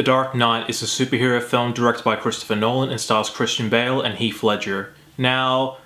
Dark Knight is a superhero film directed by Christopher Nolan and stars Christian Bale and Heath Ledger. Now,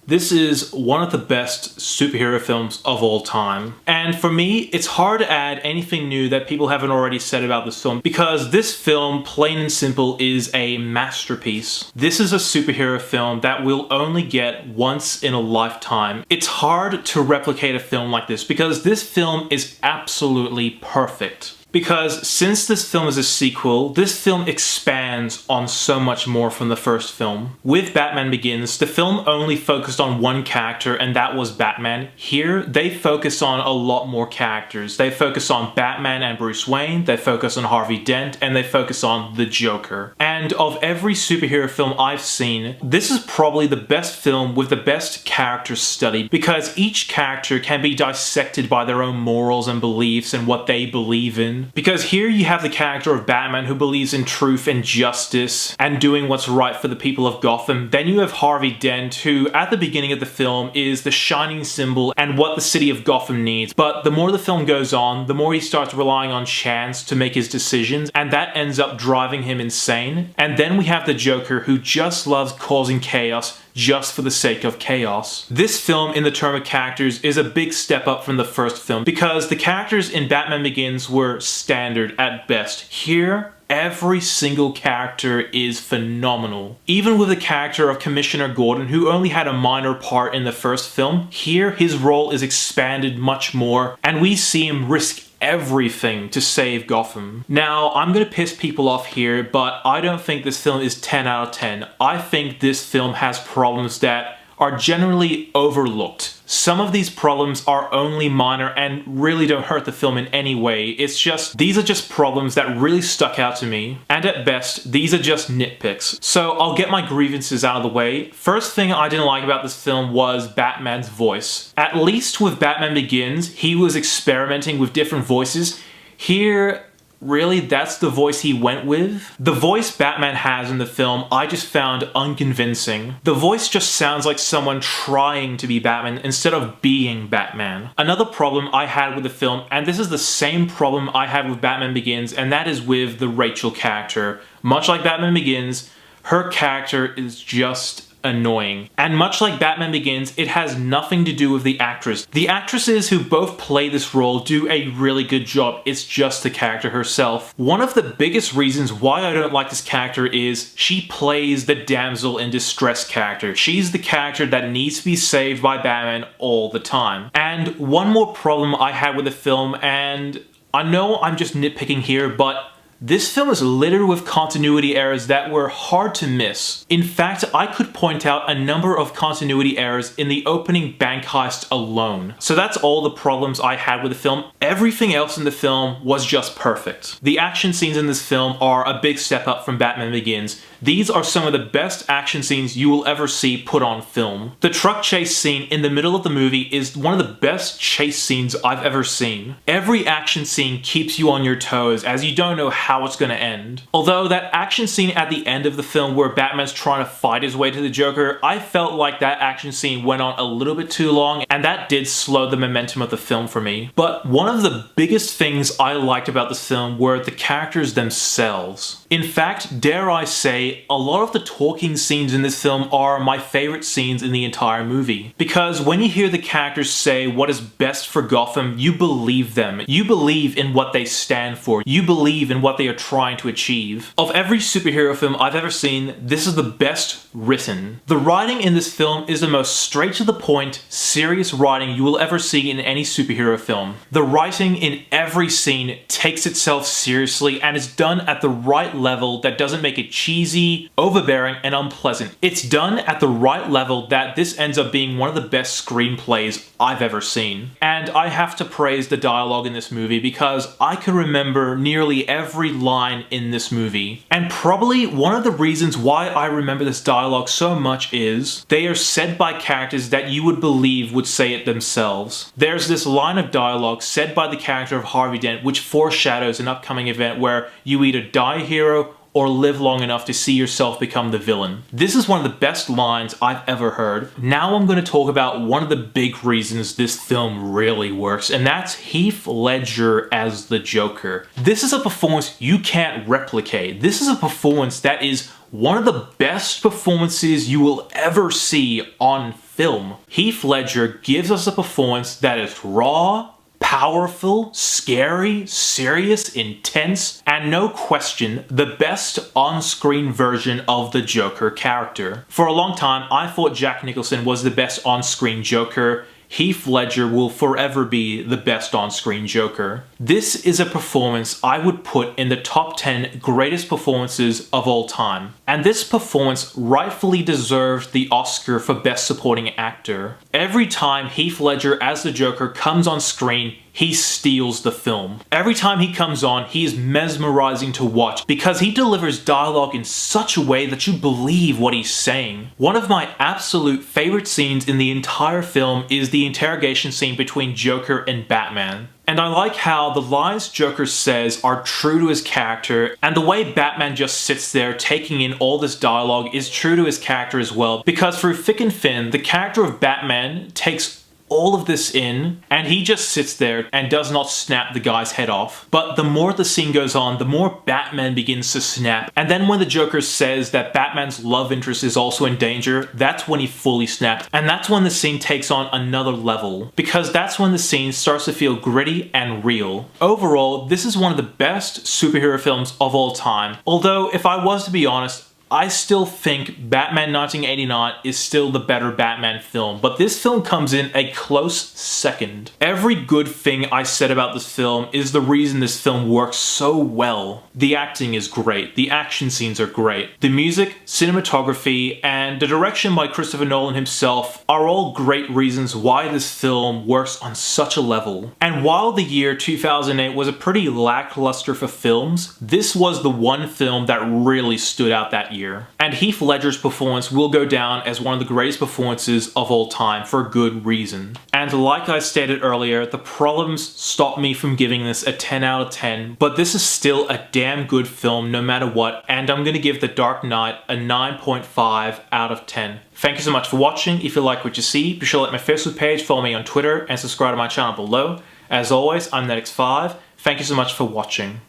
this is one of the best superhero films of all time. And for me, it's hard to add anything new that people haven't already said about this film because this film, plain and simple, is a masterpiece. This is a superhero film that we'll only get once in a lifetime. It's hard to replicate a film like this because this film is absolutely perfect. Because since this film is a sequel, this film expands on so much more from the first film. With Batman Begins, the film only focused on one character, and that was Batman. Here, they focus on a lot more characters. They focus on Batman and Bruce Wayne, they focus on Harvey Dent, and they focus on the Joker. And of every superhero film I've seen, this is probably the best film with the best character study, because each character can be dissected by their own morals and beliefs and what they believe in. Because here you have the character of Batman who believes in truth and justice and doing what's right for the people of Gotham. Then you have Harvey Dent, who at the beginning of the film is the shining symbol and what the city of Gotham needs. But the more the film goes on, the more he starts relying on chance to make his decisions, and that ends up driving him insane. And then we have the Joker, who just loves causing chaos just for the sake of chaos. This film, in the term of characters, is a big step up from the first film because the characters in Batman Begins were standard at best. Here, every single character is phenomenal. Even with the character of Commissioner Gordon, who only had a minor part in the first film, here his role is expanded much more, and we see him risk everything to save Gotham. Now, I'm gonna piss people off here, but I don't think this film is 10 out of 10. I think this film has problems that are generally overlooked. Some of these problems are only minor and really don't hurt the film in any way. It's just, these are just problems that really stuck out to me. And at best, these are just nitpicks. So I'll get my grievances out of the way. First thing I didn't like about this film was Batman's voice. At least with Batman Begins, he was experimenting with different voices. Here, really, that's the voice he went with? The voice Batman has in the film, I just found unconvincing. The voice just sounds like someone trying to be Batman instead of being Batman. Another problem I had with the film, and this is the same problem I had with Batman Begins, and that is with the Rachel character. Much like Batman Begins, her character is just annoying. And much like Batman Begins, it has nothing to do with the actress. The actresses who both play this role do a really good job. It's just the character herself. One of the biggest reasons why I don't like this character is she plays the damsel in distress character. She's the character that needs to be saved by Batman all the time. And one more problem I had with the film, and I know I'm just nitpicking here, but this film is littered with continuity errors that were hard to miss. In fact, I could point out a number of continuity errors in the opening bank heist alone. So that's all the problems I had with the film. Everything else in the film was just perfect. The action scenes in this film are a big step up from Batman Begins. These are some of the best action scenes you will ever see put on film. The truck chase scene in the middle of the movie is one of the best chase scenes I've ever seen. Every action scene keeps you on your toes as you don't know how it's gonna end. Although that action scene at the end of the film where Batman's trying to fight his way to the Joker, I felt like that action scene went on a little bit too long, and that did slow the momentum of the film for me. But one of the biggest things I liked about this film were the characters themselves. In fact, dare I say, a lot of the talking scenes in this film are my favorite scenes in the entire movie. Because when you hear the characters say what is best for Gotham, you believe them. You believe in what they stand for. You believe in what they are trying to achieve. Of every superhero film I've ever seen, this is the best written. The writing in this film is the most straight to the point, serious writing you will ever see in any superhero film. The writing in every scene takes itself seriously and is done at the right level that doesn't make it cheesy, overbearing, and unpleasant. It's done at the right level that this ends up being one of the best screenplays I've ever seen. And I have to praise the dialogue in this movie because I can remember nearly every line in this movie. And probably one of the reasons why I remember this dialogue so much is they are said by characters that you would believe would say it themselves. There's this line of dialogue said by the character of Harvey Dent which foreshadows an upcoming event where you either die a hero or live long enough to see yourself become the villain. This is one of the best lines I've ever heard. Now I'm going to talk about one of the big reasons this film really works, and that's Heath Ledger as the Joker. This is a performance you can't replicate. This is a performance that is one of the best performances you will ever see on film. Heath Ledger gives us a performance that is raw, powerful, scary, serious, intense, and no question, the best on-screen version of the Joker character. For a long time, I thought Jack Nicholson was the best on-screen Joker. Heath Ledger will forever be the best on-screen Joker. This is a performance I would put in the top 10 greatest performances of all time. And this performance rightfully deserved the Oscar for Best Supporting Actor. Every time Heath Ledger as the Joker comes on screen, he steals the film. Every time he comes on, he is mesmerizing to watch because he delivers dialogue in such a way that you believe what he's saying. One of my absolute favorite scenes in the entire film is the interrogation scene between Joker and Batman. And I like how the lines Joker says are true to his character, and the way Batman just sits there taking in all this dialogue is true to his character as well, because through thick and thin, the character of Batman takes all of this in, and he just sits there and does not snap the guy's head off. But the more the scene goes on, the more Batman begins to snap. And then when the Joker says that Batman's love interest is also in danger, that's when he fully snaps. And that's when the scene takes on another level, because that's when the scene starts to feel gritty and real. Overall, this is one of the best superhero films of all time. Although, if I was to be honest, I still think Batman 1989 is still the better Batman film, but this film comes in a close second. Every good thing I said about this film is the reason this film works so well. The acting is great, the action scenes are great, the music, cinematography, and the direction by Christopher Nolan himself are all great reasons why this film works on such a level. And while the year 2008 was a pretty lackluster for films, this was the one film that really stood out that year. And Heath Ledger's performance will go down as one of the greatest performances of all time for good reason. And like I stated earlier, the problems stopped me from giving this a 10 out of 10, but this is still a damn good film no matter what, and I'm gonna give The Dark Knight a 9.5 out of 10. Thank you so much for watching. If you like what you see, be sure to like my Facebook page, follow me on Twitter, and subscribe to my channel below. As always, I'm NETX5. Thank you so much for watching.